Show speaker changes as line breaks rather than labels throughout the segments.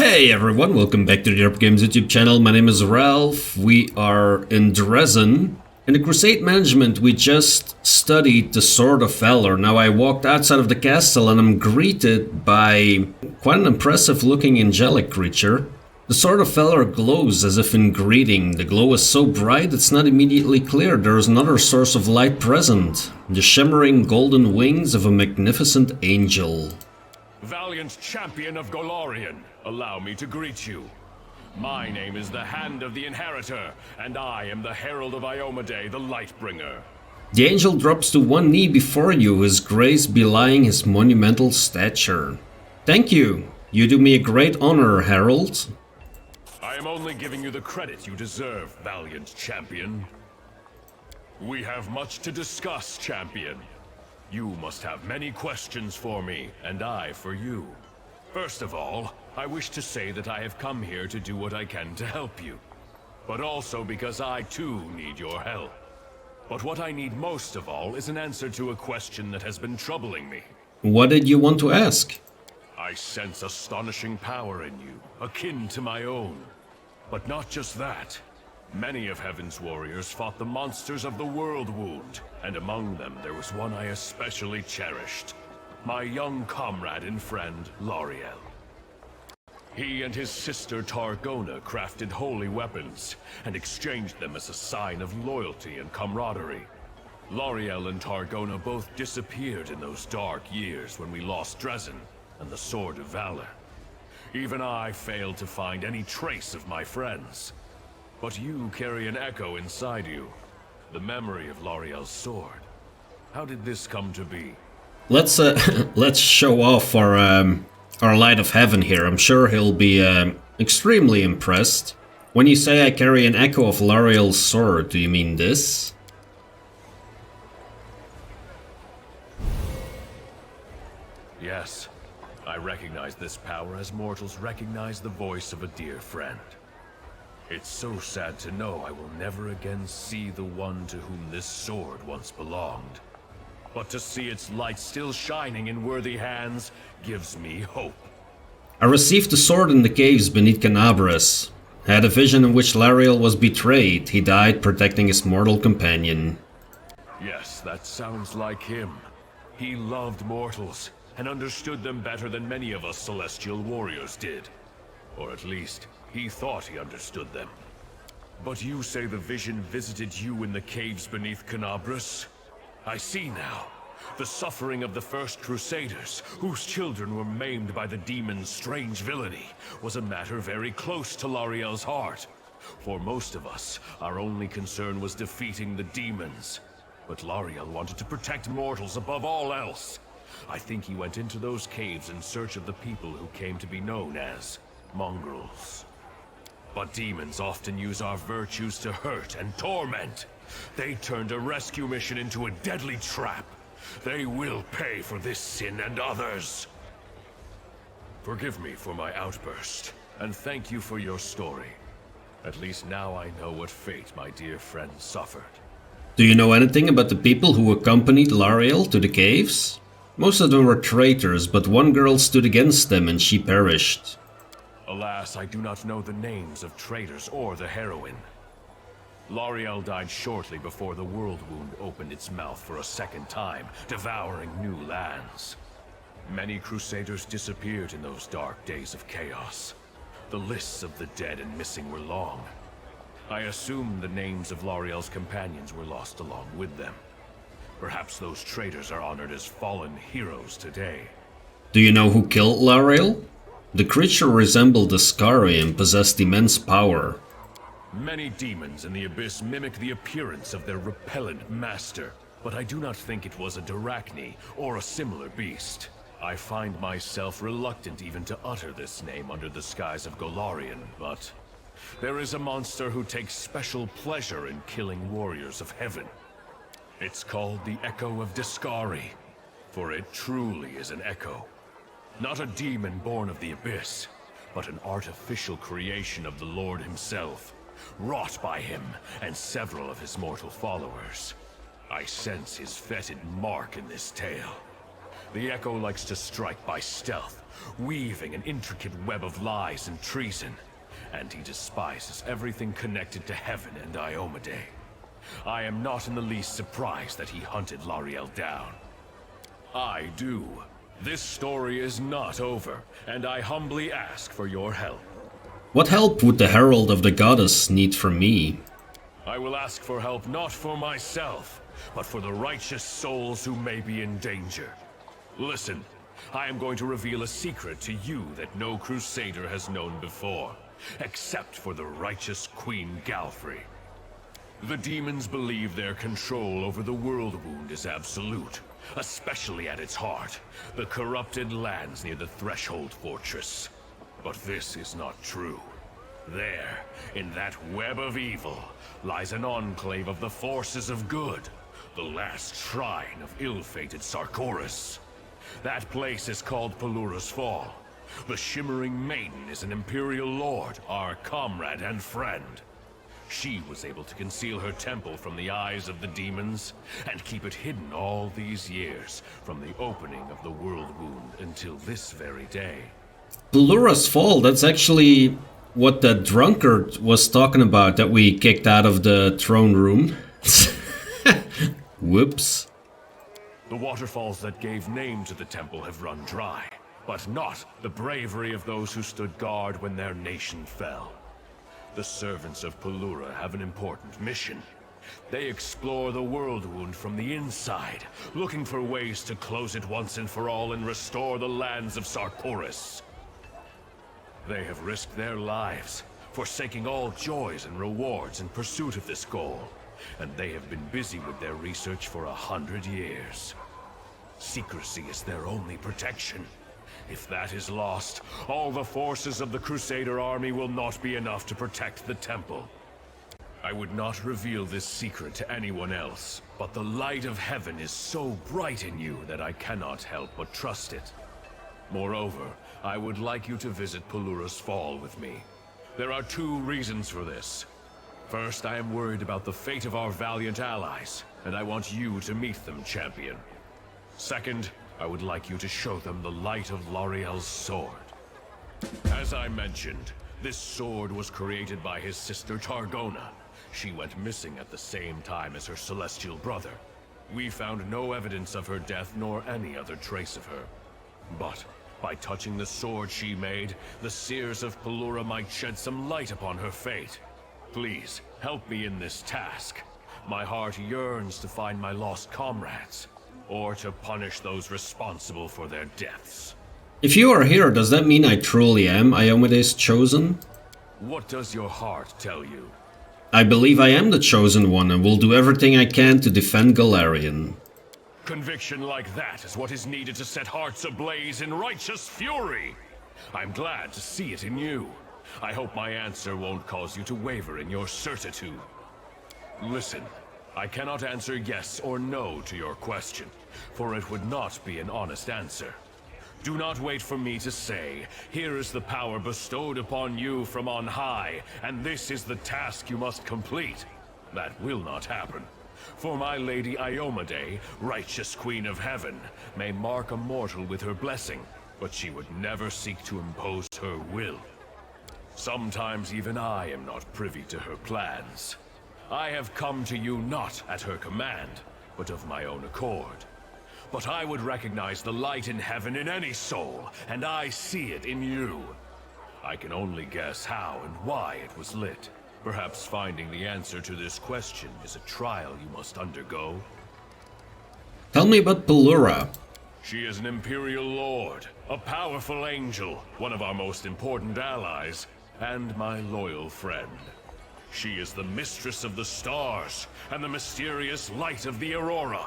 Hey everyone, welcome back to the RPGames YouTube channel. My name is Ralph. We are in Drezen. In the Crusade Management, we just studied the Sword of Valor. Now I walked outside of the castle and I'm greeted by quite an impressive looking angelic creature. The Sword of Valor glows as if in greeting. The glow is so bright it's not immediately clear. There is another source of light present. The shimmering golden wings of a magnificent angel.
Valiant champion of Golarion, allow me to greet you. My name is the Hand of the Inheritor, and I am the Herald of Iomedae, the Lightbringer.
The angel drops to one knee before you, his grace belying his monumental stature. Thank you. You do me a great honor, Herald.
I am only giving you the credit you deserve, valiant champion. We have much to discuss, champion. You must have many questions for me, and I for you. First of all, I wish to say that I have come here to do what I can to help you. But also because I too need your help. But what I need most of all is an answer to a question that has been troubling me.
What did you want to ask?
I sense astonishing power in you, akin to my own. But not just that. Many of Heaven's warriors fought the monsters of the World Wound, and among them there was one I especially cherished. My young comrade and friend, Lauriel. He and his sister Targona crafted holy weapons, and exchanged them as a sign of loyalty and camaraderie. Lauriel and Targona both disappeared in those dark years when we lost Drezen and the Sword of Valor. Even I failed to find any trace of my friends. But you carry an echo inside you, the memory of Lauriel's sword. How did this come to be?
Let's show off our light of heaven here. I'm sure he'll be extremely impressed. When you say I carry an echo of Lauriel's sword, do you mean this?
Yes, I recognize this power as mortals recognize the voice of a dear friend. It's so sad to know I will never again see the one to whom this sword once belonged. But to see its light still shining in worthy hands gives me hope.
I received the sword in the caves beneath Canabras. Had a vision in which Lauriel was betrayed. He died protecting his mortal companion.
Yes, that sounds like him. He loved mortals, and understood them better than many of us celestial warriors did. Or at least, he thought he understood them. But you say the vision visited you in the caves beneath Canabras? I see now. The suffering of the first Crusaders, whose children were maimed by the demon's strange villainy, was a matter very close to Lauriel's heart. For most of us, our only concern was defeating the demons. But Lauriel wanted to protect mortals above all else. I think he went into those caves in search of the people who came to be known as mongrels. But demons often use our virtues to hurt and torment. They turned a rescue mission into a deadly trap. They will pay for this sin and others. Forgive me for my outburst, and thank you for your story. At least now I know what fate my dear friend suffered.
Do you know anything about the people who accompanied Lauriel to the caves? Most of them were traitors, but one girl stood against them and she perished.
Alas, I do not know the names of traitors or the heroine. Lauriel died shortly before the World Wound opened its mouth for a second time, devouring new lands. Many Crusaders disappeared in those dark days of chaos. The lists of the dead and missing were long. I assume the names of Lauriel's companions were lost along with them. Perhaps those traitors are honored as fallen heroes today.
Do you know who killed Lauriel? The creature resembled Discari and possessed immense power.
Many demons in the Abyss mimic the appearance of their repellent master, but I do not think it was a Darachni or a similar beast. I find myself reluctant even to utter this name under the skies of Golarion, but there is a monster who takes special pleasure in killing warriors of heaven. It's called the Echo of Discari, for it truly is an echo. Not a demon born of the Abyss, but an artificial creation of the Lord himself, wrought by him and several of his mortal followers. I sense his fetid mark in this tale. The Echo likes to strike by stealth, weaving an intricate web of lies and treason. And he despises everything connected to Heaven and Iomade. I am not in the least surprised that he hunted Lariel down. I do. This story is not over, and I humbly ask for your help.
What help would the Herald of the Goddess need from me?
I will ask for help not for myself, but for the righteous souls who may be in danger. Listen, I am going to reveal a secret to you that no Crusader has known before, except for the righteous Queen Galfrey. The demons believe their control over the World Wound is absolute, especially at its heart, the corrupted lands near the Threshold Fortress. But this is not true. There, in that web of evil, lies an enclave of the forces of good, the last shrine of ill-fated Sarkoris. That place is called Pelura's Fall. The Shimmering Maiden is an Imperial Lord, our comrade and friend. She was able to conceal her temple from the eyes of the demons, and keep it hidden all these years, from the opening of the World Wound until this very day.
Pelura's Fall, that's actually what that drunkard was talking about that we kicked out of the throne room. Whoops.
The waterfalls that gave name to the temple have run dry, but not the bravery of those who stood guard when their nation fell. The servants of Pelura have an important mission. They explore the World Wound from the inside, looking for ways to close it once and for all and restore the lands of Sarkoris. They have risked their lives, forsaking all joys and rewards in pursuit of this goal, and they have been busy with their research for 100 years. Secrecy is their only protection. If that is lost, all the forces of the Crusader army will not be enough to protect the temple. I would not reveal this secret to anyone else, but the light of heaven is so bright in you that I cannot help but trust it. Moreover, I would like you to visit Pelura's Fall with me. There are 2 reasons for this. First, I am worried about the fate of our valiant allies, and I want you to meet them, champion. Second, I would like you to show them the light of Lariel's sword. As I mentioned, this sword was created by his sister Targona. She went missing at the same time as her celestial brother. We found no evidence of her death nor any other trace of her. But by touching the sword she made, the seers of Pelura might shed some light upon her fate. Please, help me in this task. My heart yearns to find my lost comrades, or to punish those responsible for their deaths.
If you are here, does that mean I truly am Iomede's chosen?
What does your heart tell you?
I believe I am the chosen one and will do everything I can to defend Galarian.
Conviction like that is what is needed to set hearts ablaze in righteous fury. I'm glad to see it in you. I hope my answer won't cause you to waver in your certitude. Listen, I cannot answer yes or no to your question, for it would not be an honest answer. Do not wait for me to say, here is the power bestowed upon you from on high, and this is the task you must complete. That will not happen. For my lady Iomade, righteous queen of heaven, may mark a mortal with her blessing, but she would never seek to impose her will. Sometimes even I am not privy to her plans. I have come to you not at her command, but of my own accord. But I would recognize the light in heaven in any soul, and I see it in you. I can only guess how and why it was lit. Perhaps finding the answer to this question is a trial you must undergo.
Tell me about Pelura.
She is an Imperial Lord, a powerful angel, one of our most important allies, and my loyal friend. She is the mistress of the stars, and the mysterious light of the Aurora.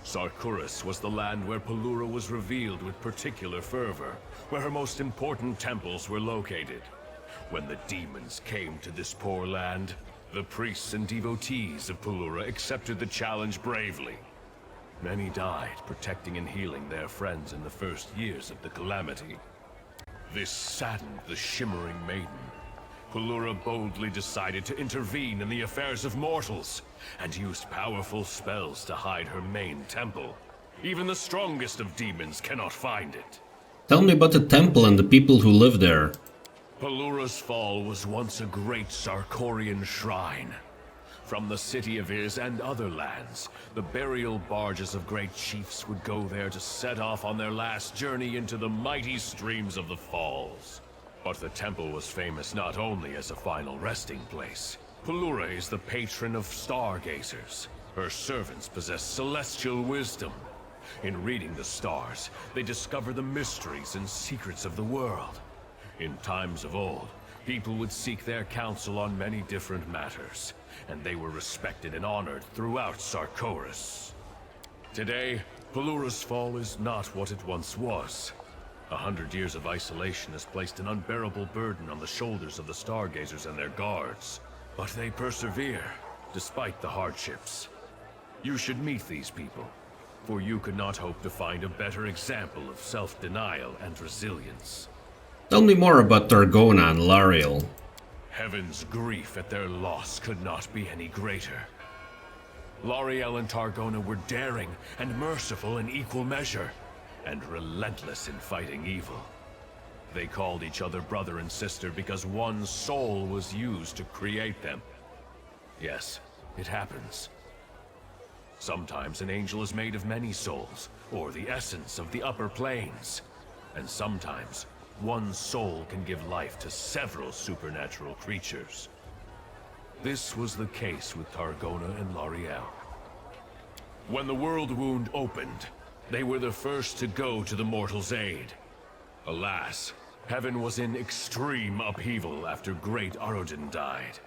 Sarkoris was the land where Pelura was revealed with particular fervor, where her most important temples were located. When the demons came to this poor land, the priests and devotees of Pelura accepted the challenge bravely. Many died protecting and healing their friends in the first years of the calamity. This saddened the Shimmering Maiden. Pelura boldly decided to intervene in the affairs of mortals, and used powerful spells to hide her main temple. Even the strongest of demons cannot find it.
Tell me about the temple and the people who live there.
Pelura's Fall was once a great Sarkorian shrine. From the city of Iz and other lands, the burial barges of great chiefs would go there to set off on their last journey into the mighty streams of the falls. But the temple was famous not only as a final resting place. Pelura is the patron of stargazers. Her servants possess celestial wisdom. In reading the stars, they discover the mysteries and secrets of the world. In times of old, people would seek their counsel on many different matters, and they were respected and honored throughout Sarkoris. Today, Pelura's Fall is not what it once was. 100 years of isolation has placed an unbearable burden on the shoulders of the stargazers and their guards. But they persevere, despite the hardships. You should meet these people, for you could not hope to find a better example of self-denial and resilience.
Tell me more about Targona and Lariel.
Heaven's grief at their loss could not be any greater. Lariel and Targona were daring and merciful in equal measure, and relentless in fighting evil. They called each other brother and sister because one soul was used to create them. Yes, it happens. Sometimes an angel is made of many souls, or the essence of the upper planes. And sometimes, one soul can give life to several supernatural creatures. This was the case with Targona and Lariel. When the world wound opened, they were the first to go to the mortal's aid. Alas, heaven was in extreme upheaval after great Arodin died.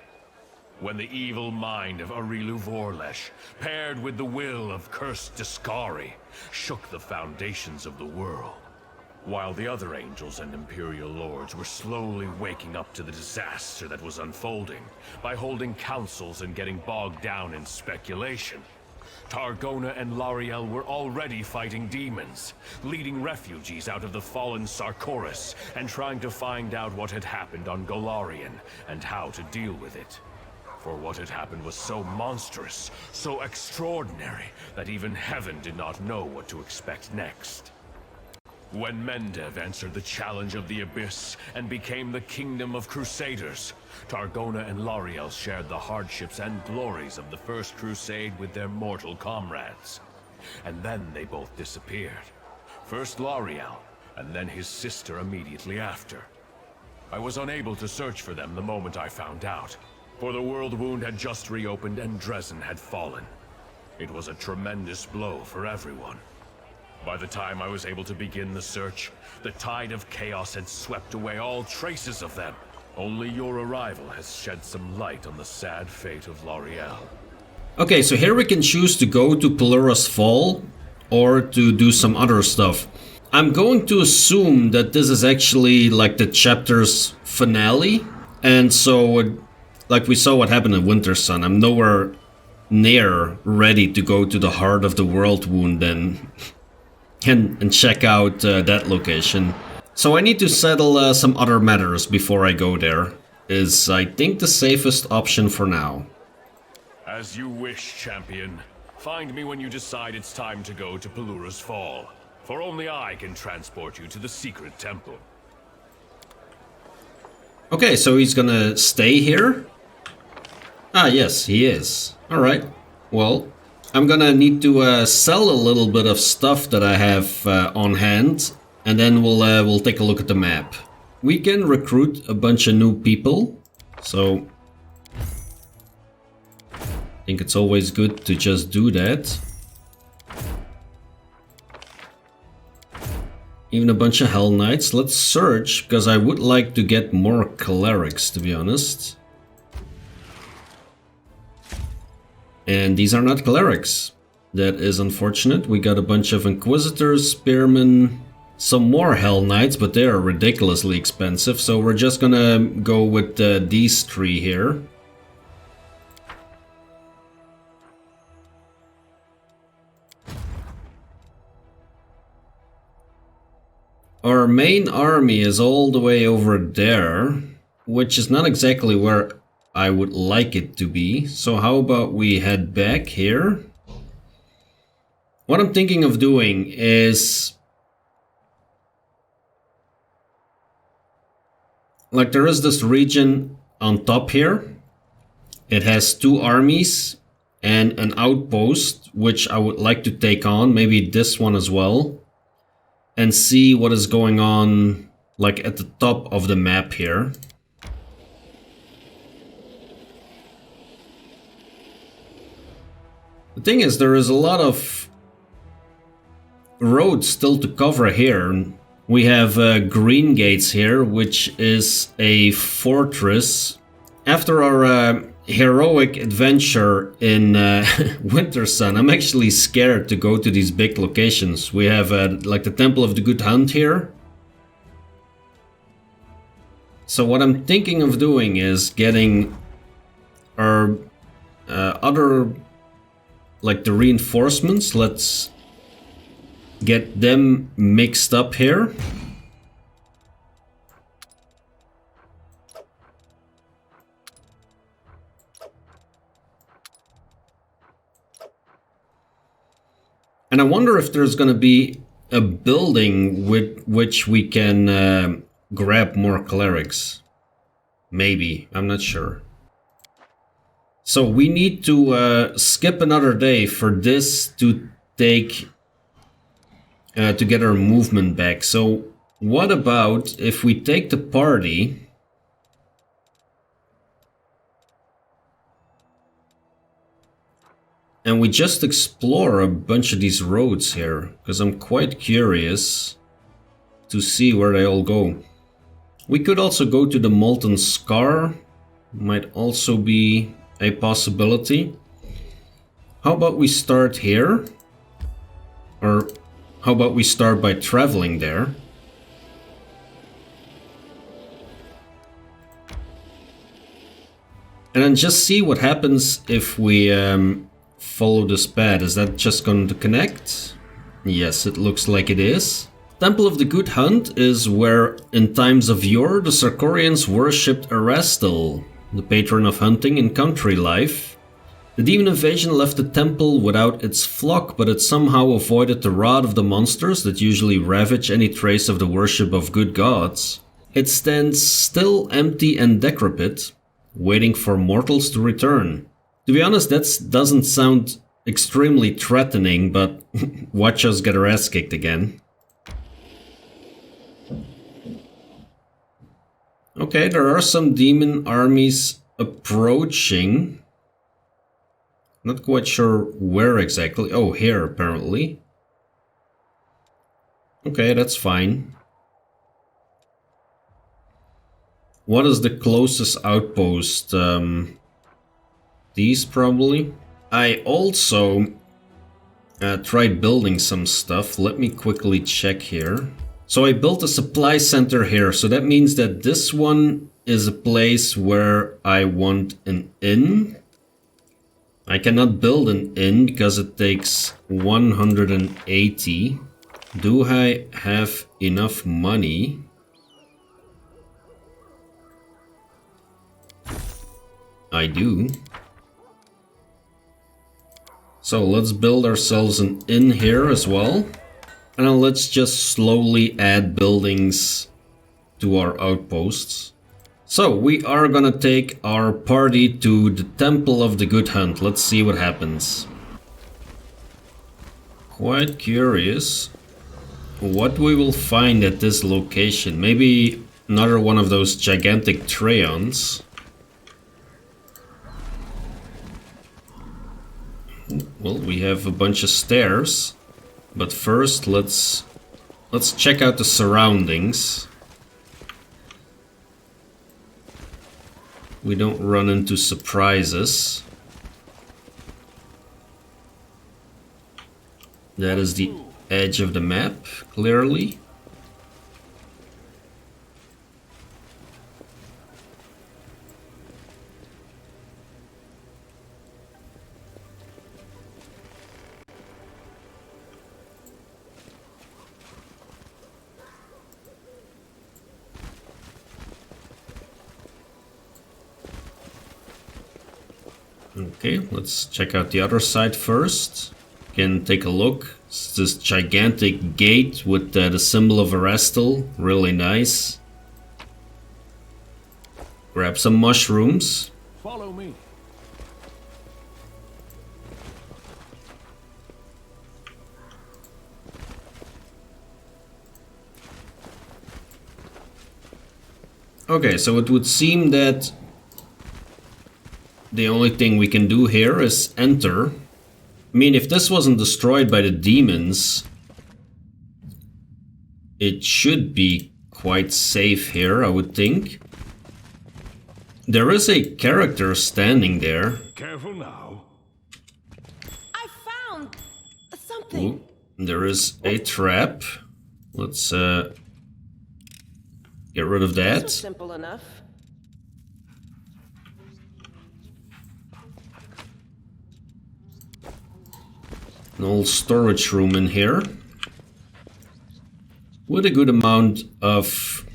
When the evil mind of Arilu Vorlesh, paired with the will of cursed Discari, shook the foundations of the world, while the other angels and Imperial Lords were slowly waking up to the disaster that was unfolding by holding councils and getting bogged down in speculation, Targona and Lariel were already fighting demons, leading refugees out of the fallen Sarkoris, and trying to find out what had happened on Golarion and how to deal with it. For what had happened was so monstrous, so extraordinary, that even heaven did not know what to expect next. When Mendev answered the challenge of the Abyss and became the Kingdom of Crusaders, Targona and Lariel shared the hardships and glories of the First Crusade with their mortal comrades. And then they both disappeared. First Lariel, and then his sister immediately after. I was unable to search for them the moment I found out, for the world wound had just reopened and Drezen had fallen. It was a tremendous blow for everyone. By the time I was able to begin the search, the tide of chaos had swept away all traces of them. Only your arrival has shed some light on the sad fate of Lariel.
Okay, so here we can choose to go to Pelura's Fall or to do some other stuff. I'm going to assume that this is actually like the chapter's finale. And so, like we saw what happened in Winter Sun, I'm nowhere near ready to go to the heart of the world wound and check out that location. So I need to settle some other matters before I go there. Is, I think, the safest option for now.
As you wish, champion. Find me when you decide it's time to go to Pelura's Fall. For only I can transport you to the secret temple.
Okay, so he's gonna stay here? Ah, yes, he is. Alright, well, I'm gonna need to sell a little bit of stuff that I have on hand, and then we'll take a look at the map. We can recruit a bunch of new people, so I think it's always good to just do that. Even a bunch of Hell Knights. Let's search, because I would like to get more clerics, to be honest. And these are not clerics. That is unfortunate. We got a bunch of Inquisitors, Spearmen, some more Hell Knights, but they are ridiculously expensive, so we're just gonna go with these three here. Our main army is all the way over there, which is not exactly where I would like it to be. So how about we head back here? What I'm thinking of doing is... like, there is this region on top here. It has 2 armies and an outpost, which I would like to take on. Maybe this one as well. And see what is going on, like, at the top of the map here. The thing is, there is a lot of roads still to cover here. We have Green Gates here, which is a fortress. After our heroic adventure in Winter Sun, I'm actually scared to go to these big locations. We have like the Temple of the Good Hunt here. So what I'm thinking of doing is getting our other, like the reinforcements. Let's get them mixed up here. And I wonder if there's going to be a building with which we can grab more clerics. Maybe, I'm not sure. So we need to skip another day for this to take... to get our movement back. So what about if we take the party... and we just explore a bunch of these roads here, because I'm quite curious to see where they all go. We could also go to the Molten Scar, might also be a possibility. How about we start here? Or how about we start by traveling there? And then just see what happens if we... follow this path. Is that just going to connect? Yes, it looks like it is. Temple of the Good Hunt is where, in times of yore, the Sarkorians worshipped Erastil, the patron of hunting and country life. The demon invasion left the temple without its flock, but it somehow avoided the wrath of the monsters that usually ravage any trace of the worship of good gods. It stands still, empty and decrepit, waiting for mortals to return. To be honest, that doesn't sound extremely threatening, but watch us get our ass kicked again. Okay, there are some demon armies approaching. Not quite sure where exactly. Oh, here apparently. Okay, that's fine. What is the closest outpost? These probably. I also tried building some stuff. Let me quickly check here. So I built a supply center here. So that means that this one is a place where I want an inn. I cannot build an inn because it takes 180. Do I have enough money? I do. So let's build ourselves an inn here as well. And then let's just slowly add buildings to our outposts. So we are gonna take our party to the Temple of the Good Hunt. Let's see what happens. Quite curious what we will find at this location. Maybe another one of those gigantic Treons. Well, we have a bunch of stairs, but first let's check out the surroundings. We don't run into surprises. That is the edge of the map, clearly. Okay, let's check out the other side first. Can take a look. It's this gigantic gate with the symbol of Erastil. Really nice. Grab some mushrooms.
Follow me.
Okay, so it would seem that the only thing we can do here is enter. I mean, if this wasn't destroyed by the demons, it should be quite safe here, I would think. There is a character standing there.
Careful now.
I found something.
Ooh, there is a trap. Let's get rid of
This was
that.
simple enough.
An old storage room in here. With a good amount of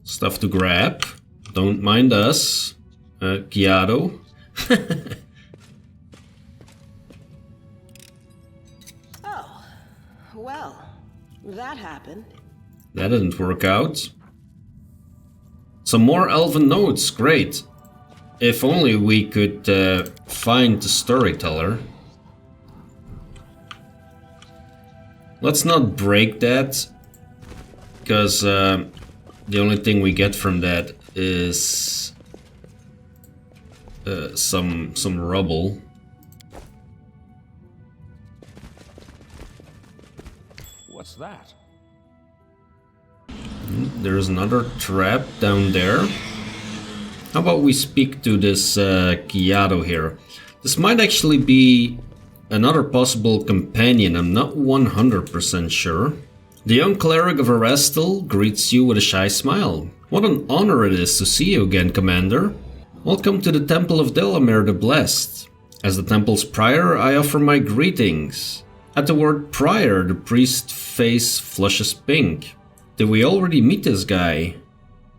stuff to grab. Don't mind us. Kyado.
Oh, well, that happened.
That didn't work out. Some more elven notes, great. If only we could find the storyteller. Let's not break that, because the only thing we get from that is some rubble.
What's that?
There's another trap down there. How about we speak to this Kyado here? This might actually be another possible companion, I'm not 100% sure. The young cleric of Erastil greets you with a shy smile. What an honor it is to see you again, Commander. Welcome to the Temple of Delamere the Blessed. As the temple's prior, I offer my greetings. At the word prior, the priest's face flushes pink. Did we already meet this guy?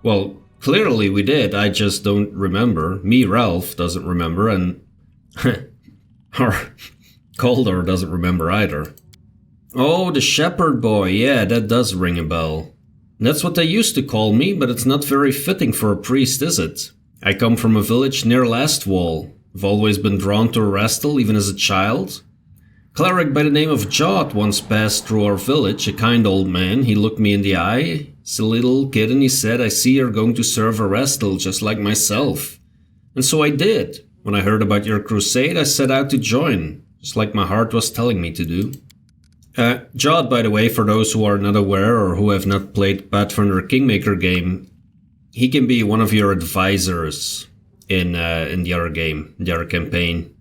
Well, clearly we did, I just don't remember. Me, Ralph, doesn't remember, and our Cauldar doesn't remember either. Oh, the shepherd boy, yeah, that does ring a bell. That's what they used to call me, but it's not very fitting for a priest, is it? I come from a village near Lastwall. I've always been drawn to Erastil, even as a child. Cleric by the name of Jot once passed through our village, a kind old man. He looked me in the eye, he's a little kid, and he said, I see you're going to serve Erastil just like myself. And so I did. When I heard about your crusade, I set out to join. Just like my heart was telling me to do. Jod, by the way, for those who are not aware or who have not played Pathfinder Kingmaker game, he can be one of your advisors in the other game, the other campaign.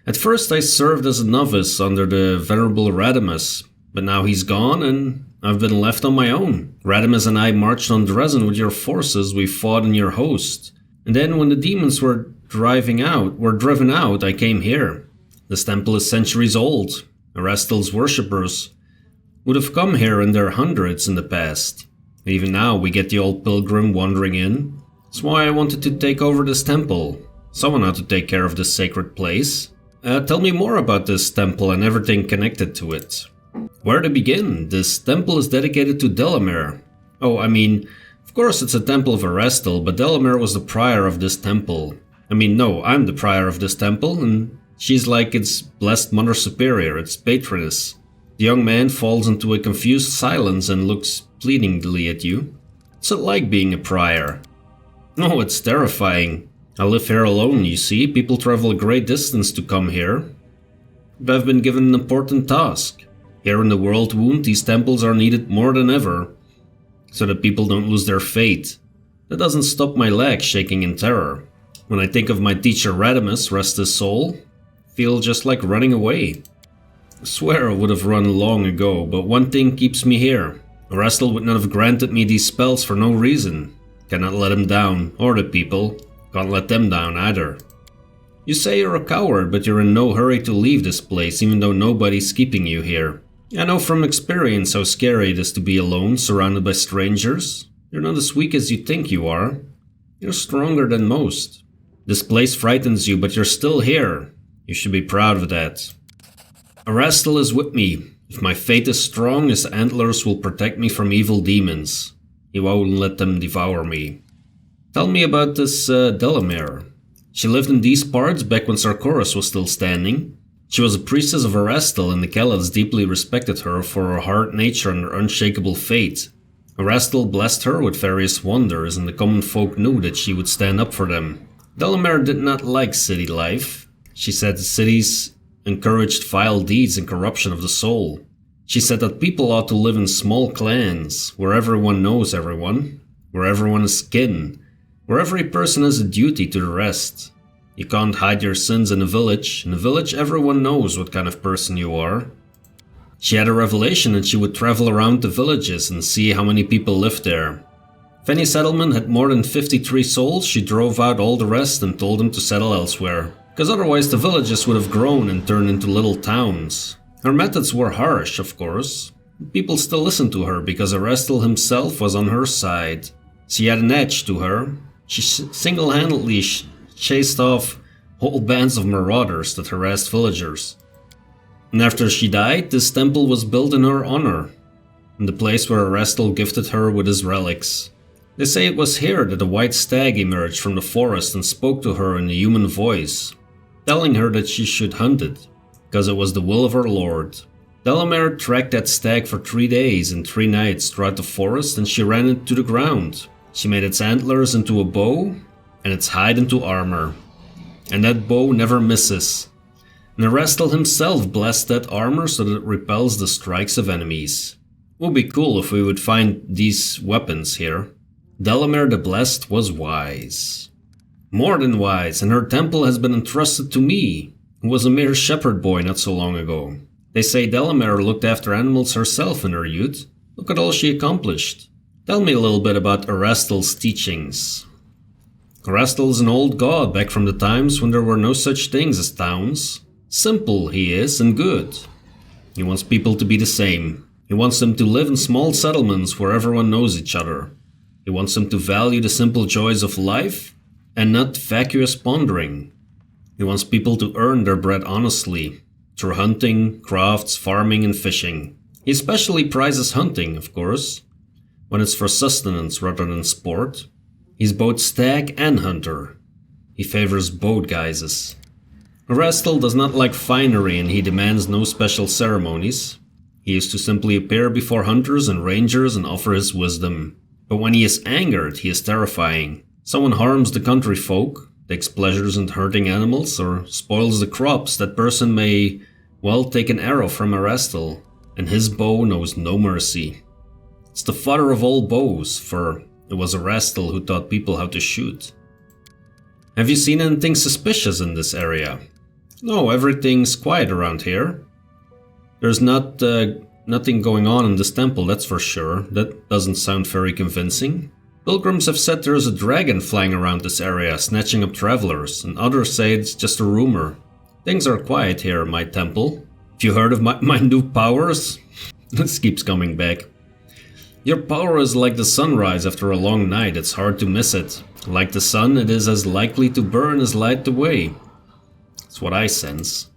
At first I served as a novice under the venerable Radimus, but now he's gone and I've been left on my own. Radimus and I marched on Drezen with your forces, we fought in your host. And then when the demons were driven out, I came here. This temple is centuries old. Erastil's worshippers would have come here in their hundreds in the past. Even now we get the old pilgrim wandering in. That's why I wanted to take over this temple. Someone had to take care of this sacred place. Tell me more about this temple and everything connected to it. Where to begin? This temple is dedicated to Delamere. Oh, I mean, of course it's a temple of Erastil, but Delamere was the prior of this temple. I mean, no, I'm the prior of this temple, and she's like its blessed mother superior, its patroness. The young man falls into a confused silence and looks pleadingly at you. What's it like being a prior? Oh, it's terrifying. I live here alone, you see. People travel a great distance to come here. But I've been given an important task. Here in the World Wound, these temples are needed more than ever, so that people don't lose their faith. That doesn't stop my legs shaking in terror. When I think of my teacher Radimus, rest his soul, feel just like running away. I swear I would have run long ago, but one thing keeps me here. Erastil would not have granted me these spells for no reason. Cannot let him down, or the people. Can't let them down either. You say you're a coward, but you're in no hurry to leave this place, even though nobody's keeping you here. I know from experience how scary it is to be alone, surrounded by strangers. You're not as weak as you think you are. You're stronger than most. This place frightens you, but you're still here. You should be proud of that. Erastil is with me. If my fate is strong, his antlers will protect me from evil demons. He won't let them devour me. Tell me about this Delamere. She lived in these parts back when Sarkoris was still standing. She was a priestess of Erastil, and the Calids deeply respected her for her hard nature and her unshakable faith. Erastil blessed her with various wonders, and the common folk knew that she would stand up for them. Delamere did not like city life. She said the cities encouraged vile deeds and corruption of the soul. She said that people ought to live in small clans, where everyone knows everyone, where everyone is kin, where every person has a duty to the rest. You can't hide your sins in a village. In a village everyone knows what kind of person you are. She had a revelation and she would travel around the villages and see how many people lived there. If any settlement had more than 53 souls, she drove out all the rest and told them to settle elsewhere, because otherwise the villages would have grown and turned into little towns. Her methods were harsh, of course. People still listened to her because Erastil himself was on her side. She had an edge to her. She single-handedly chased off whole bands of marauders that harassed villagers. And after she died, this temple was built in her honor, in the place where Erastil gifted her with his relics. They say it was here that a white stag emerged from the forest and spoke to her in a human voice, telling her that she should hunt it, because it was the will of her lord. Delamere tracked that stag for 3 days and 3 nights throughout the forest, and she ran it to the ground. She made its antlers into a bow, and its hide into armor. And that bow never misses. And Erastil himself blessed that armor so that it repels the strikes of enemies. It would be cool if we would find these weapons here. Delamere the Blessed was wise. More than wise, and her temple has been entrusted to me, who was a mere shepherd boy not so long ago. They say Delamere looked after animals herself in her youth. Look at all she accomplished. Tell me a little bit about Erastil's teachings. Erastil is an old god back from the times when there were no such things as towns. Simple he is and good. He wants people to be the same. He wants them to live in small settlements where everyone knows each other. He wants them to value the simple joys of life and not vacuous pondering. He wants people to earn their bread honestly, through hunting, crafts, farming and fishing. He especially prizes hunting, of course, when it's for sustenance rather than sport. He's both stag and hunter. He favors both guises. Erastil does not like finery and he demands no special ceremonies. He is to simply appear before hunters and rangers and offer his wisdom. But when he is angered, he is terrifying. Someone harms the country folk, takes pleasures in hurting animals, or spoils the crops, that person may well take an arrow from Erastil, and his bow knows no mercy. It's the father of all bows, for it was Erastil who taught people how to shoot. Have you seen anything suspicious in this area? No, everything's quiet around here. There's nothing going on in this temple, that's for sure. That doesn't sound very convincing. Pilgrims have said there's a dragon flying around this area, snatching up travelers, and others say it's just a rumor. Things are quiet here in my temple. Have you heard of my new powers? This keeps coming back. Your power is like the sunrise after a long night, it's hard to miss it. Like the sun, it is as likely to burn as light away. That's what I sense.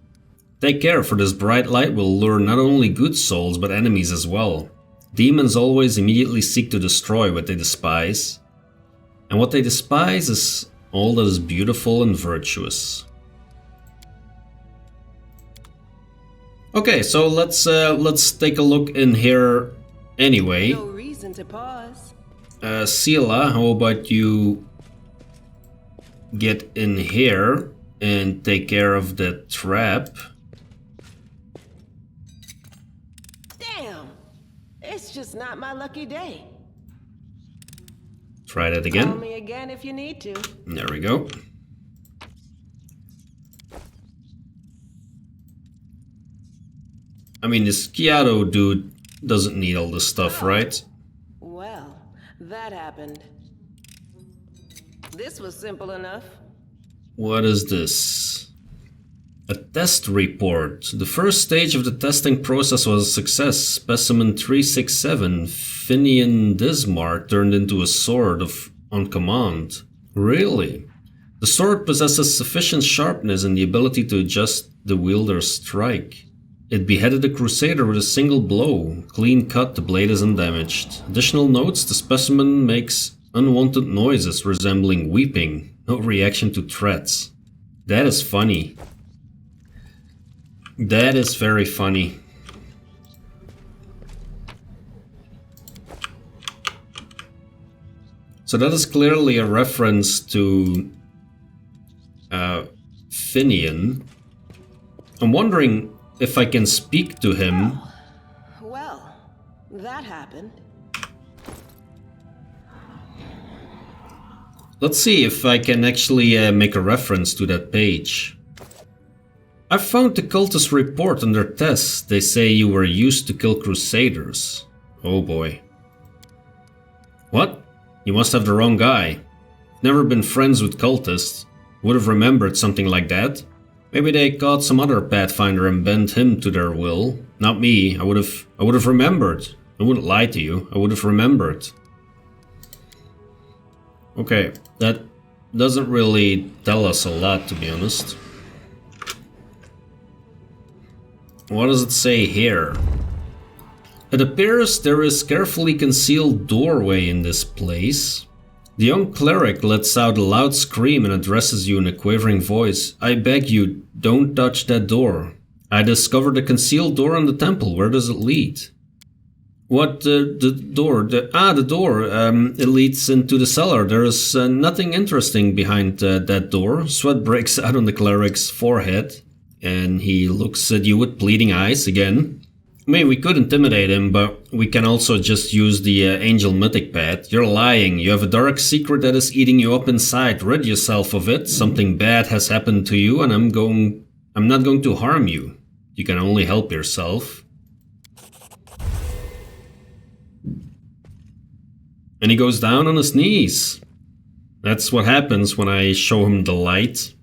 Take care, for this bright light will lure not only good souls, but enemies as well. Demons always immediately seek to destroy what they despise. And what they despise is all that is beautiful and virtuous. Okay, so let's take a look in here anyway.
No reason to pause.
Sela, how about you get in here and take care of the trap?
Damn! It's just not my lucky day.
Try that
Call
again.
me again if you need to.
There we go. I mean, this Kyado dude doesn't need all this stuff, right?
Well, that happened. This was simple enough.
What is this? A test report. The first stage of the testing process was a success. Specimen 367, Finian Dismar, turned into a sword on command. Really? The sword possesses sufficient sharpness and the ability to adjust the wielder's strike. It beheaded a crusader with a single blow. Clean cut, the blade is undamaged. Additional notes, the specimen makes unwanted noises resembling weeping. No reaction to threats. That is funny. That is very funny. So that is clearly a reference to Finian. I'm wondering if I can speak to him.
Well, that happened.
Let's see if I can actually make a reference to that page. I found the cultist report on their tests. They say you were used to kill crusaders. Oh boy. What? You must have the wrong guy. Never been friends with cultists. Would have remembered something like that. Maybe they caught some other Pathfinder and bent him to their will. Not me. I would have remembered. I wouldn't lie to you. I would have remembered. Okay, that doesn't really tell us a lot, to be honest. What does it say here? It appears there is carefully concealed doorway in this place. The young cleric lets out a loud scream and addresses you in a quavering voice. I beg you, don't touch that door. I discovered a concealed door in the temple. Where does it lead? What, the door? The door. It leads into the cellar. There is nothing interesting behind that door. Sweat breaks out on the cleric's forehead, and he looks at you with pleading eyes again. I mean, we could intimidate him, but we can also just use the angel mythic pad. You're lying. You have a dark secret that is eating you up inside. Rid yourself of it. Something bad has happened to you, and I'm not going to harm you. You can only help yourself. And he goes down on his knees. That's what happens when I show him the light.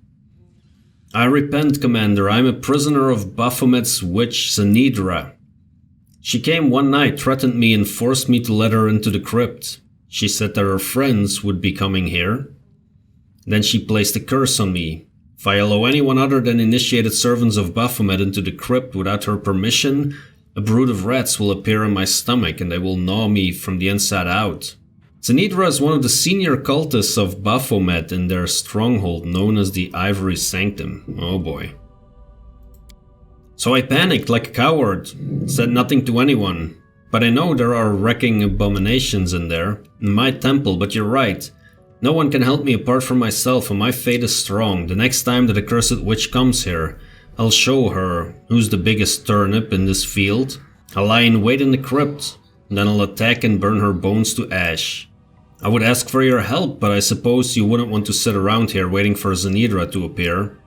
I repent, Commander. I'm a prisoner of Baphomet's witch, Zenidra. She came one night, threatened me, and forced me to let her into the crypt. She said that her friends would be coming here. Then she placed a curse on me. If I allow anyone other than initiated servants of Baphomet into the crypt without her permission, a brood of rats will appear in my stomach and they will gnaw me from the inside out. Zenidra is one of the senior cultists of Baphomet in their stronghold known as the Ivory Sanctum. Oh boy. So I panicked like a coward, said nothing to anyone. But I know there are wrecking abominations in there, in my temple, but you're right. No one can help me apart from myself, and my fate is strong. The next time that accursed witch comes here, I'll show her who's the biggest turnip in this field. I'll lie in wait in the crypt, and then I'll attack and burn her bones to ash. I would ask for your help, but I suppose you wouldn't want to sit around here waiting for Zenidra to appear.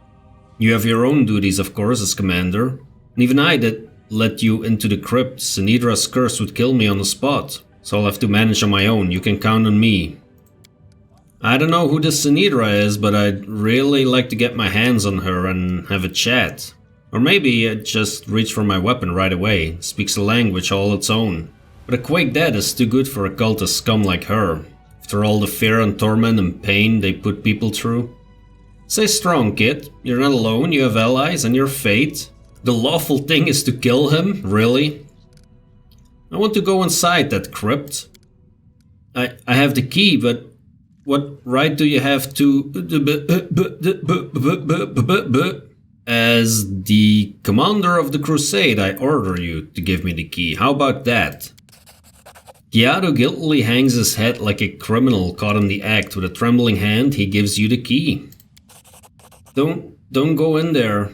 You have your own duties, of course, as commander. And even I did let you into the crypt. Zenidra's curse would kill me on the spot, so I'll have to manage on my own. You can count on me. I don't know who this Zenidra is, but I'd really like to get my hands on her and have a chat. Or maybe I'd just reach for my weapon right away. Speaks a language all its own. But a Quake Dead is too good for a cultist scum like her. After all the fear and torment and pain they put people through. Stay strong, kid. You're not alone, you have allies and your fate. The lawful thing is to kill him? Really? I want to go inside that crypt. I have the key, but what right do you have to... As the commander of the crusade, I order you to give me the key. How about that? Kyado guiltily hangs his head like a criminal caught in the act. With a trembling hand, he gives you the key. Don't go in there.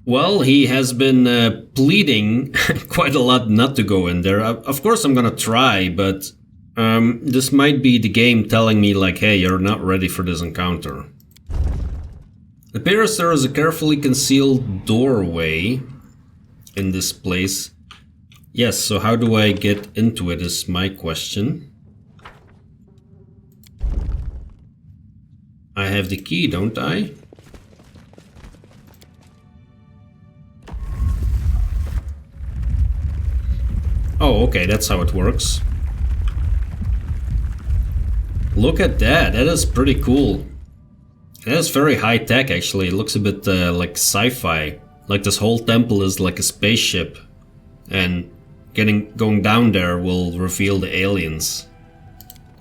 Well, he has been pleading quite a lot not to go in there. Of course I'm gonna try, but this might be the game telling me like, hey, you're not ready for this encounter. It appears there is a carefully concealed doorway in this place. Yes, so how do I get into it is my question. I have the key, don't I? Oh, okay, that's how it works. Look at that, that is pretty cool. That is very high tech actually, it looks a bit like sci-fi. Like this whole temple is like a spaceship, and going down there will reveal the aliens.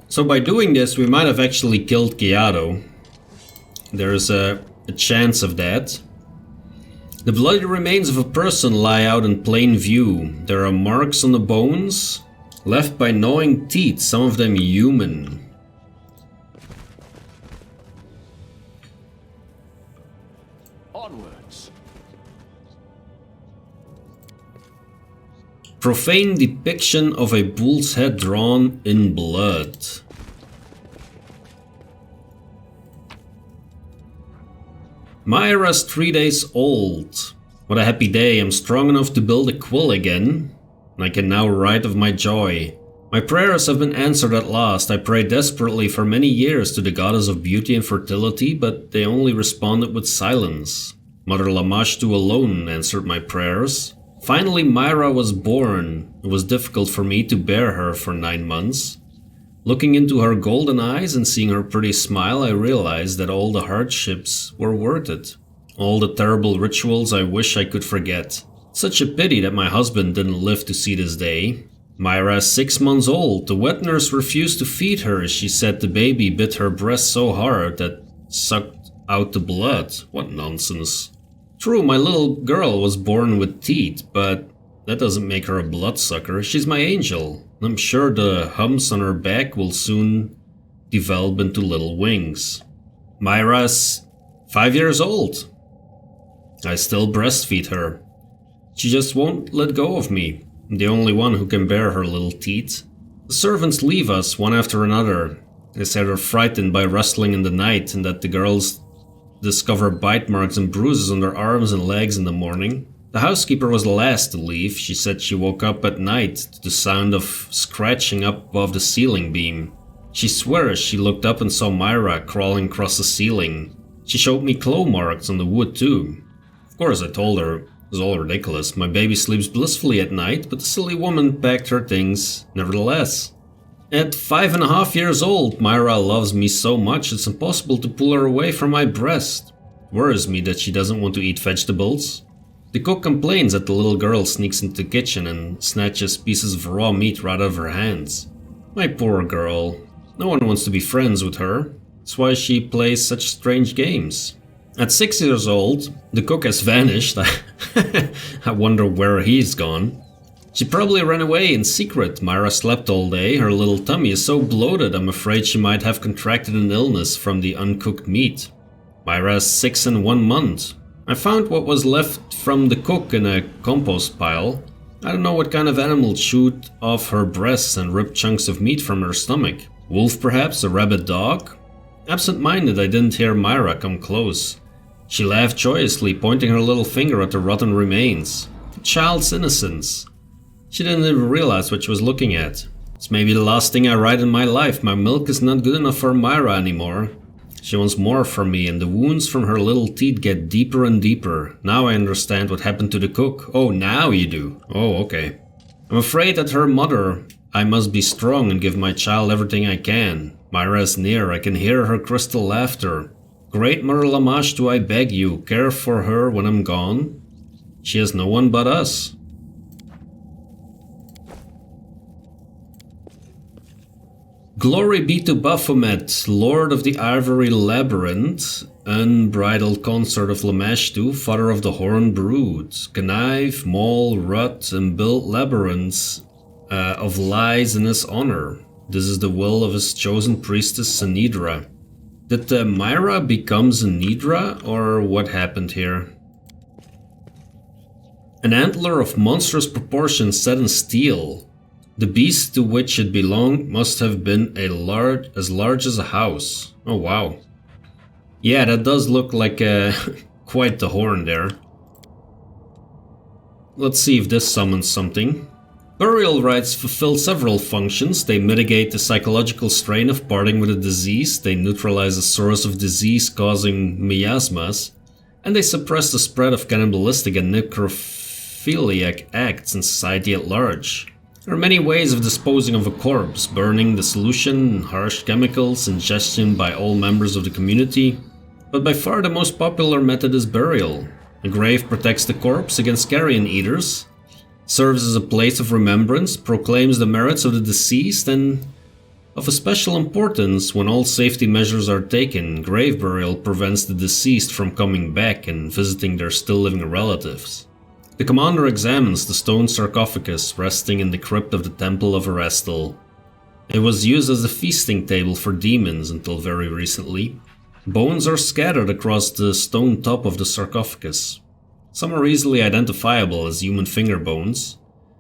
So by doing this, we might have actually killed Kyado. There's a chance of that. The bloody remains of a person lie out in plain view. There are marks on the bones, left by gnawing teeth, some of them human.
Onwards.
Profane depiction of a bull's head drawn in blood. Myra's 3 days old. What a happy day, I'm strong enough to build a quill again. I can now write of my joy. My prayers have been answered at last. I prayed desperately for many years to the goddess of beauty and fertility, but they only responded with silence. Mother Lamashtu alone answered my prayers. Finally, Myra was born. It was difficult for me to bear her for 9 months. Looking into her golden eyes and seeing her pretty smile, I realized that all the hardships were worth it. All the terrible rituals I wish I could forget. Such a pity that my husband didn't live to see this day. Myra is 6 months old. The wet nurse refused to feed her. She said the baby bit her breast so hard that sucked out the blood. What nonsense. True, my little girl was born with teeth, but that doesn't make her a bloodsucker. She's my angel. I'm sure the humps on her back will soon develop into little wings. Myra's 5 years old. I still breastfeed her. She just won't let go of me. I'm the only one who can bear her little teeth. The servants leave us one after another. They say they're frightened by rustling in the night and that the girls discover bite marks and bruises on their arms and legs in the morning. The housekeeper was the last to leave. She said she woke up at night to the sound of scratching up above the ceiling beam. She swears she looked up and saw Myra crawling across the ceiling. She showed me claw marks on the wood too. Of course, I told her it was all ridiculous. My baby sleeps blissfully at night, but the silly woman packed her things nevertheless. At 5.5 years old, Myra loves me so much it's impossible to pull her away from my breast. It worries me that she doesn't want to eat vegetables. The cook complains that the little girl sneaks into the kitchen and snatches pieces of raw meat right out of her hands. My poor girl. No one wants to be friends with her. That's why she plays such strange games. At 6 years old, the cook has vanished. I wonder where he's gone. She probably ran away in secret. Myra slept all day. Her little tummy is so bloated I'm afraid she might have contracted an illness from the uncooked meat. Myra is 6 and 1 month. I found what was left from the cook in a compost pile. I don't know what kind of animal chewed off her breasts and ripped chunks of meat from her stomach. Wolf perhaps? A rabid dog? Absent-minded, I didn't hear Myra come close. She laughed joyously, pointing her little finger at the rotten remains. A child's innocence. She didn't even realize what she was looking at. It's maybe the last thing I write in my life. My milk is not good enough for Myra anymore. She wants more from me, and the wounds from her little teeth get deeper and deeper. Now I understand what happened to the cook. Oh, now you do. Oh, okay. I'm afraid that her mother. I must be strong and give my child everything I can. Myra is near. I can hear her crystal laughter. Great Mother Lamashtu, I beg you, care for her when I'm gone. She has no one but us. Glory be to Baphomet, Lord of the Ivory Labyrinth, unbridled consort of Lamashtu, father of the Horn Brood, connive, maul, rut, and build labyrinths of lies in his honor. This is the will of his chosen priestess, Sanidra. Did Myra become Sanidra, or what happened here? An antler of monstrous proportions set in steel. The beast to which it belonged must have been as large as a house. Oh wow. Yeah, that does look like quite the horn there. Let's see if this summons something. Burial rites fulfill several functions. They mitigate the psychological strain of parting with a disease, they neutralize the source of disease causing miasmas, and they suppress the spread of cannibalistic and necrophiliac acts in society at large. There are many ways of disposing of a corpse: burning, dissolution, harsh chemicals, ingestion by all members of the community. But by far the most popular method is burial. A grave protects the corpse against carrion eaters, serves as a place of remembrance, proclaims the merits of the deceased, and of a special importance when all safety measures are taken. Grave burial prevents the deceased from coming back and visiting their still living relatives. The commander examines the stone sarcophagus resting in the crypt of the Temple of Erastil. It was used as a feasting table for demons until very recently. Bones are scattered across the stone top of the sarcophagus. Some are easily identifiable as human finger bones.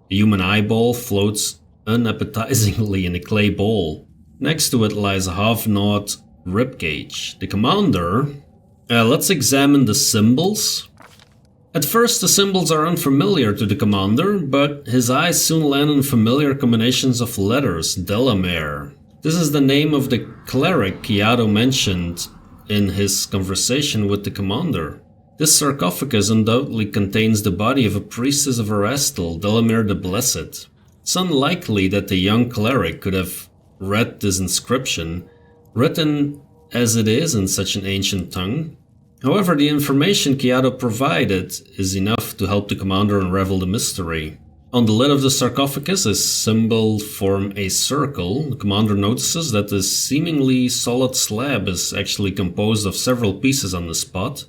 A human eyeball floats unappetizingly in a clay bowl. Next to it lies a half-gnawed ribcage. The commander... let's examine the symbols. At first the symbols are unfamiliar to the commander, but his eyes soon land on familiar combinations of letters. Delamere. This is the name of the cleric Kyado mentioned in his conversation with the commander. This sarcophagus undoubtedly contains the body of a priestess of Erastil, Delamere the Blessed. It's unlikely that the young cleric could have read this inscription, written as it is in such an ancient tongue. However, the information Kyado provided is enough to help the commander unravel the mystery. On the lid of the sarcophagus, a symbol forms a circle. The commander notices that the seemingly solid slab is actually composed of several pieces on the spot.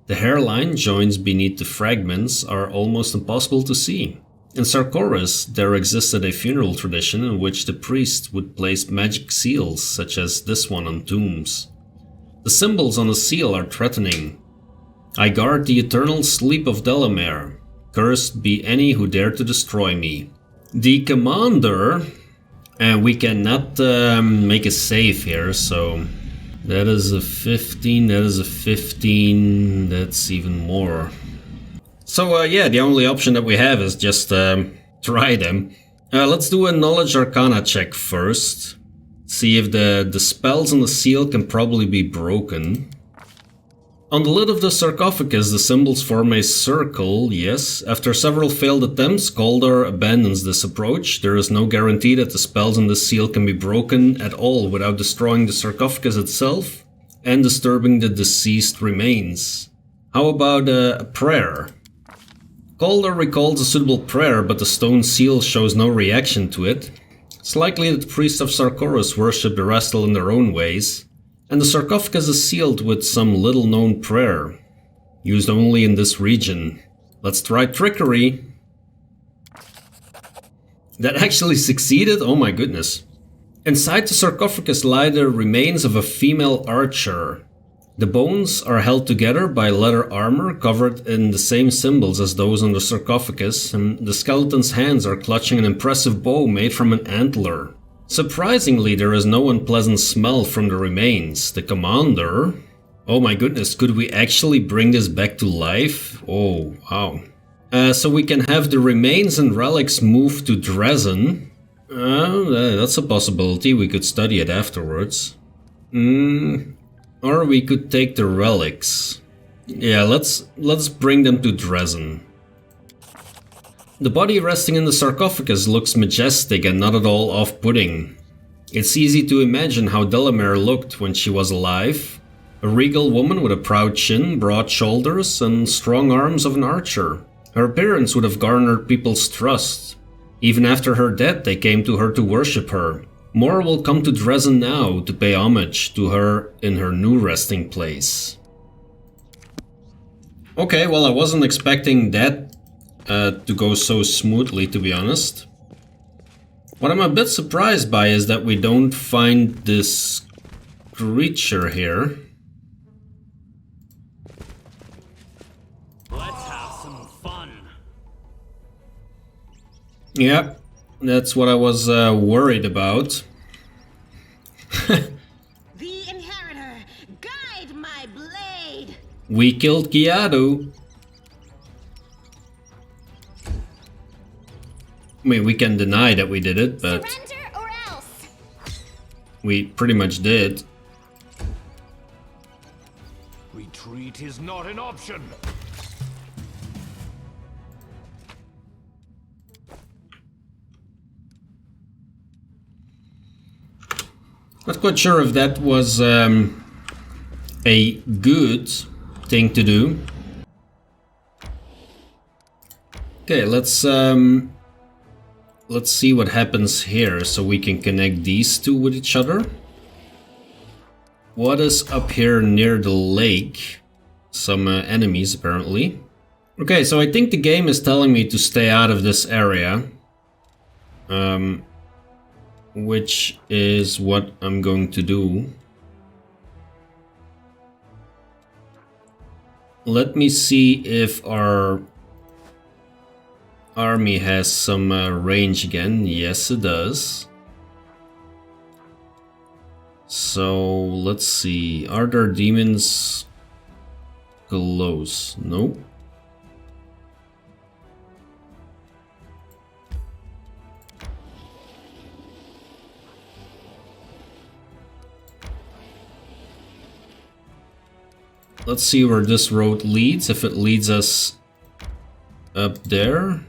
The hairline joins beneath the fragments are almost impossible to see. In Sarkoris, there existed a funeral tradition in which the priest would place magic seals, such as this one, on tombs. The symbols on the seal are threatening. I guard the eternal sleep of Delamere. Cursed be any who dare to destroy me. The commander... And we cannot make a save here, so... That is a 15, that is a 15, that's even more. So yeah, the only option that we have is just try them. Let's do a Knowledge Arcana check first. See if the spells on the seal can probably be broken. On the lid of the sarcophagus, the symbols form a circle, yes. After several failed attempts, Cauldar abandons this approach. There is no guarantee that the spells on the seal can be broken at all without destroying the sarcophagus itself and disturbing the deceased remains. How about a prayer? Cauldar recalls a suitable prayer, but the stone seal shows no reaction to it. It's likely that the priests of Sarkoris worshipped Erastil in their own ways, and the sarcophagus is sealed with some little-known prayer, used only in this region. Let's try trickery. That actually succeeded? Oh my goodness. Inside the sarcophagus lie the remains of a female archer. The bones are held together by leather armor covered in the same symbols as those on the sarcophagus, and the skeleton's hands are clutching an impressive bow made from an antler. Surprisingly, there is no unpleasant smell from the remains. The commander... Oh my goodness, could we actually bring this back to life? Oh, wow. So we can have the remains and relics moved to Drezen. That's a possibility, we could study it afterwards. Or we could take the relics. Yeah, let's bring them to Drezen. The body resting in the sarcophagus looks majestic and not at all off-putting. It's easy to imagine how Delamere looked when she was alive. A regal woman with a proud chin, broad shoulders, and strong arms of an archer. Her appearance would have garnered people's trust. Even after her death, they came to her to worship her. More will come to Drezen now to pay homage to her in her new resting place. Okay, well, I wasn't expecting that to go so smoothly, to be honest. What I'm a bit surprised by is that we don't find this creature here.
Let's have some fun.
Yeah, that's what I was worried about.
The Inheritor, guide my blade!
We killed Kyado. I mean, we can deny that we did it, but
Surrender or else.
we pretty much did.
Retreat is not an option.
Not quite sure if that was a good thing to do. Okay, let's see what happens here so we can connect these two with each other. What is up here near the lake? Some enemies apparently. Okay, so I think the game is telling me to stay out of this area. Which is what I'm going to do. Let me see if our army has some range again. Yes, it does. So let's see. Are there demons close? No. Let's see where this road leads. If it leads us up there.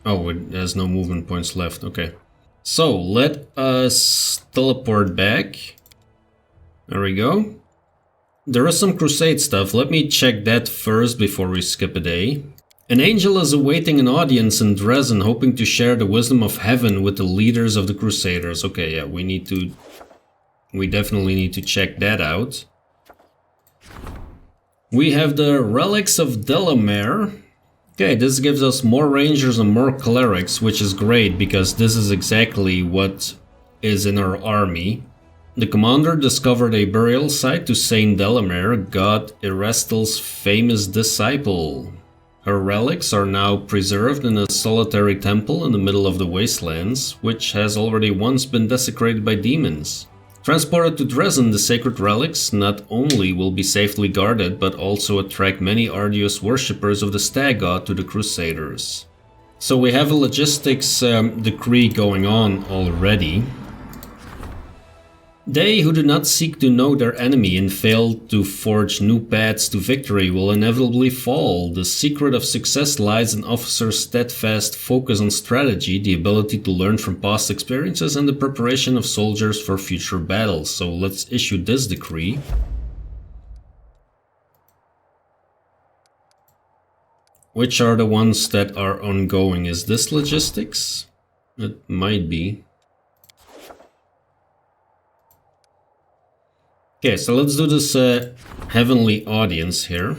Oh, it has no movement points left. Okay. So let us teleport back. There we go. There is some crusade stuff. Let me check that first before we skip a day. An angel is awaiting an audience in Drezen, hoping to share the wisdom of heaven with the leaders of the crusaders. Okay, yeah, we definitely need to check that out. We have the Relics of Delamere. Okay, this gives us more rangers and more clerics, which is great because this is exactly what is in our army. The commander discovered a burial site to Saint Delamere, god Erastil's famous disciple. Her relics are now preserved in a solitary temple in the middle of the wastelands, which has already once been desecrated by demons. Transported to Drezen, the sacred relics not only will be safely guarded, but also attract many arduous worshippers of the stag god to the Crusaders. So we have a logistics decree going on already. They who do not seek to know their enemy and fail to forge new paths to victory will inevitably fall. The secret of success lies in officers' steadfast focus on strategy, the ability to learn from past experiences, and the preparation of soldiers for future battles. So let's issue this decree. Which are the ones that are ongoing? Is this logistics? It might be. Okay, so let's do this heavenly audience here.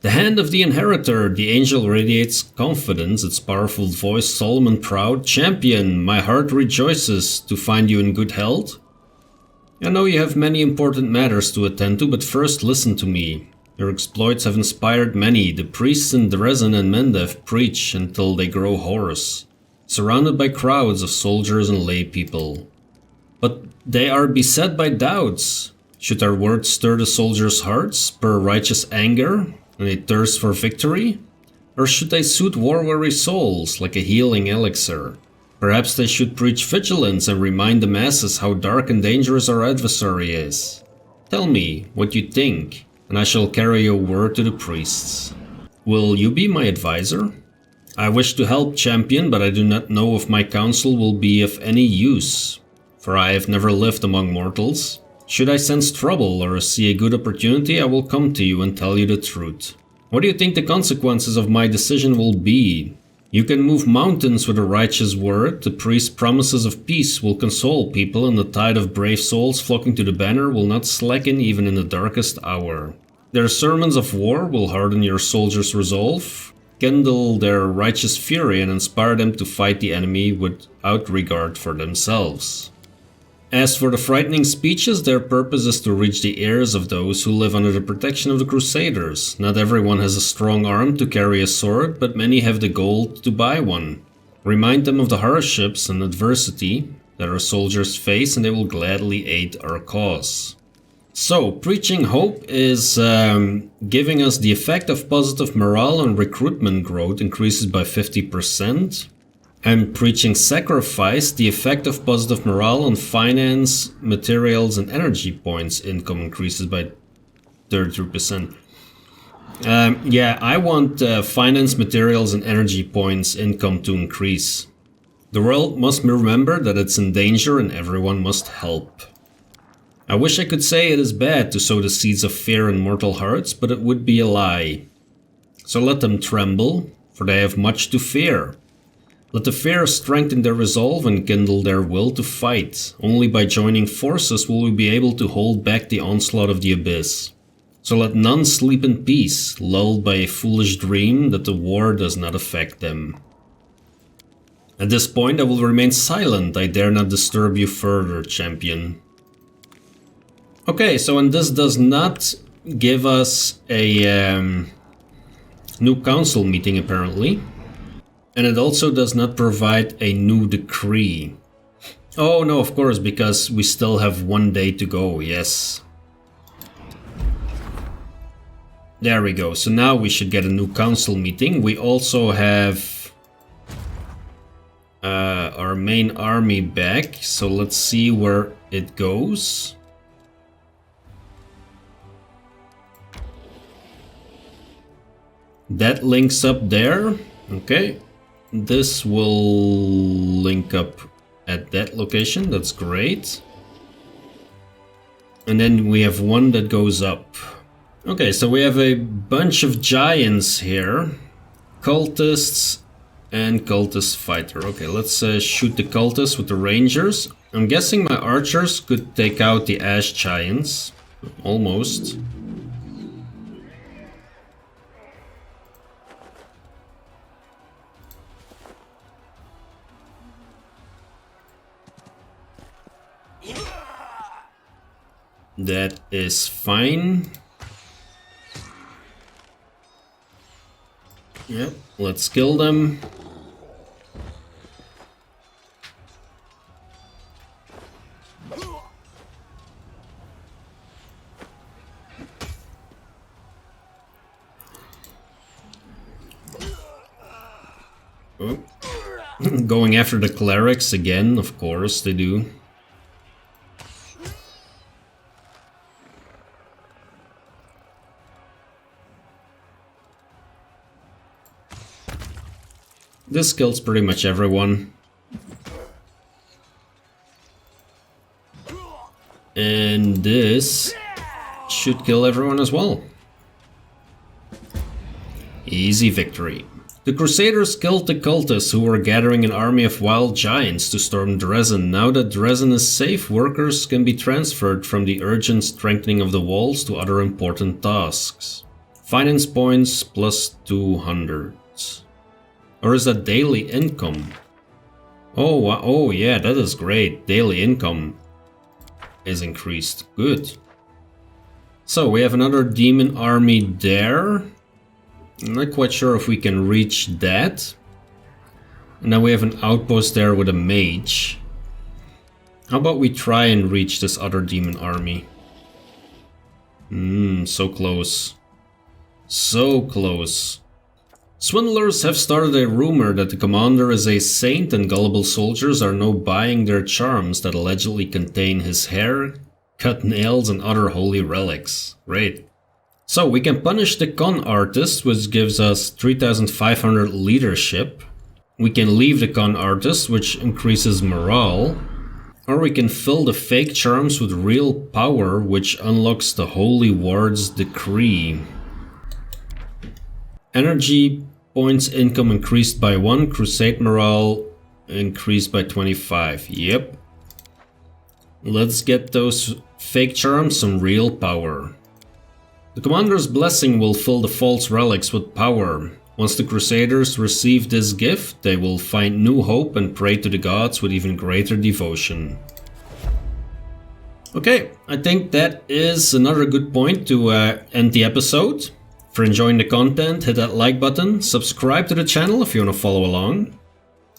The hand of the inheritor, the angel radiates confidence, its powerful voice solemn and proud. Champion, my heart rejoices to find you in good health. I know you have many important matters to attend to, but first listen to me. Your exploits have inspired many. The priests in Drezen and Mendev preach until they grow hoarse, surrounded by crowds of soldiers and lay people. But they are beset by doubts. Should our words stir the soldiers' hearts, spur righteous anger, and a thirst for victory? Or should they soothe war-weary souls like a healing elixir? Perhaps they should preach vigilance and remind the masses how dark and dangerous our adversary is. Tell me what you think, and I shall carry your word to the priests. Will you be my advisor? I wish to help, champion, but I do not know if my counsel will be of any use. For I have never lived among mortals. Should I sense trouble or see a good opportunity, I will come to you and tell you the truth. What do you think the consequences of my decision will be? You can move mountains with a righteous word, the priest's promises of peace will console people, and the tide of brave souls flocking to the banner will not slacken even in the darkest hour. Their sermons of war will harden your soldiers' resolve, kindle their righteous fury, and inspire them to fight the enemy without regard for themselves. As for the frightening speeches, their purpose is to reach the ears of those who live under the protection of the Crusaders. Not everyone has a strong arm to carry a sword, but many have the gold to buy one. Remind them of the hardships and adversity that our soldiers face, and they will gladly aid our cause. So, preaching hope is giving us the effect of positive morale and recruitment growth increases by 50%. And preaching sacrifice, the effect of positive morale on finance, materials, and energy points income increases by 33%. Yeah, I want finance, materials, and energy points income to increase. The world must remember that it's in danger and everyone must help. I wish I could say it is bad to sow the seeds of fear in mortal hearts, but it would be a lie. So let them tremble, for they have much to fear. Let the fear strengthen their resolve and kindle their will to fight. Only by joining forces will we be able to hold back the onslaught of the abyss. So let none sleep in peace, lulled by a foolish dream that the war does not affect them. At this point I will remain silent, I dare not disturb you further, champion. Okay, so and this does not give us a new council meeting apparently. And it also does not provide a new decree. Oh no, of course, because we still have 1 day to go, yes. There we go, so now we should get a new council meeting. We also have our main army back, so let's see where it goes. That links up there, okay. This will link up at that location, that's great. And then we have one that goes up. Okay, so we have a bunch of giants here. Cultists and cultist fighter. Okay, let's shoot the cultists with the rangers. I'm guessing my archers could take out the ash giants. Almost. That is fine. Yep, let's kill them. Oh. Going after the clerics again, of course they do. This kills pretty much everyone. And this should kill everyone as well. Easy victory. The Crusaders killed the cultists who were gathering an army of wild giants to storm Drezen. Now that Drezen is safe, workers can be transferred from the urgent strengthening of the walls to other important tasks. Finance points plus 200. Or is that daily income? Oh yeah, that is great. Daily income is increased. Good. So we have another demon army there. I'm not quite sure if we can reach that. And now we have an outpost there with a mage. How about we try and reach this other demon army? So close. So close. Swindlers have started a rumor that the commander is a saint and gullible soldiers are now buying their charms that allegedly contain his hair, cut nails and other holy relics. Great. So we can punish the con artist, which gives us 3500 leadership. We can leave the con artist, which increases morale. Or we can fill the fake charms with real power, which unlocks the holy ward's decree. Energy points income increased by 1, crusade morale increased by 25. Yep. Let's get those fake charms some real power. The commander's blessing will fill the false relics with power. Once the crusaders receive this gift, they will find new hope and pray to the gods with even greater devotion. Okay, I think that is another good point to end the episode. If you're enjoying the content, hit that like button, subscribe to the channel if you want to follow along.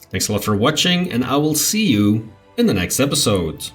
Thanks a lot for watching, and I will see you in the next episode.